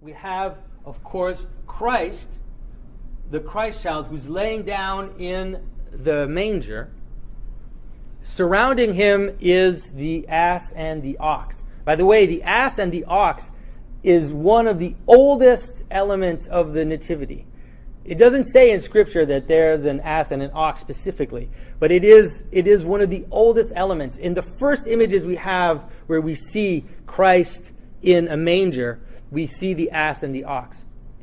we have, of course, Christ, the Christ child, who's laying down in the manger. Surrounding him is the ass and the ox. By the way, the ass and the ox is one of the oldest elements of the Nativity. It doesn't say in Scripture that there's an ass and an ox specifically, but it is one of the oldest elements. In the first images we have where we see Christ in a manger, we see the ass and the ox.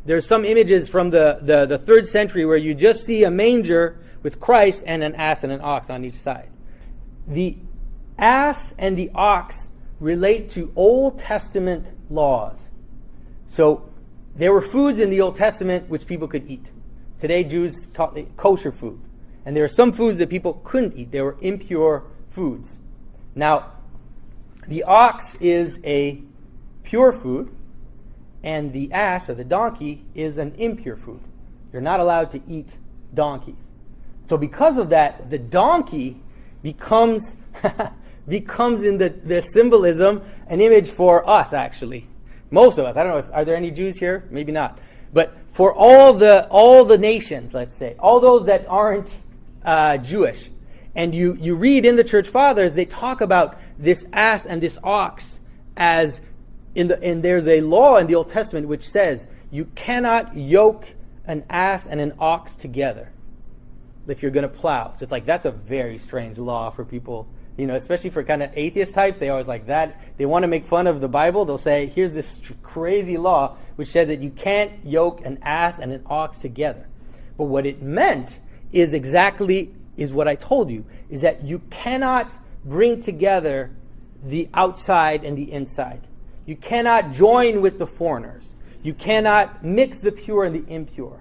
There's some images from the 3rd century where you just see a manger with Christ and an ass and an ox on each side. The ass and the ox relate to Old Testament laws. So there were foods in the Old Testament which people could eat. Today Jews call it kosher food. And there are some foods that people couldn't eat. They were impure foods. Now, the ox is a pure food, and the ass or the donkey is an impure food. You're not allowed to eat donkeys. So because of that, the donkey becomes in the symbolism an image for us, actually. Most of us. I don't know, are there any Jews here? Maybe not. But for all the nations, let's say, all those that aren't Jewish, and you read in the Church Fathers, they talk about this ass and this ox as and there's a law in the Old Testament which says you cannot yoke an ass and an ox together if you're going to plow. So it's like, that's a very strange law for people, especially for kind of atheist types. They always like that. They want to make fun of the Bible. They'll say, here's this crazy law which says that you can't yoke an ass and an ox together. But what it meant is what I told you, is that you cannot bring together the outside and the inside. You cannot join with the foreigners. You cannot mix the pure and the impure.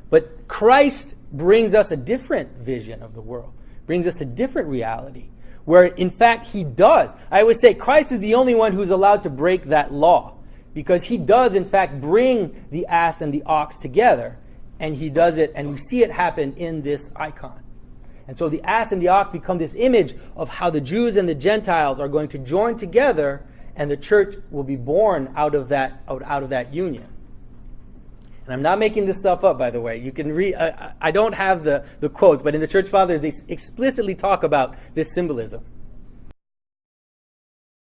But Christ brings us a different vision of the world, brings us a different reality, where in fact he does. I always say Christ is the only one who's allowed to break that law, because he does in fact bring the ass and the ox together, and he does it, and we see it happen in this icon. And so the ass and the ox become this image of how the Jews and the Gentiles are going to join together, and the church will be born out of that union. And I'm not making this stuff up, by the way. You can read. I don't have the quotes, but in the Church Fathers, they explicitly talk about this symbolism.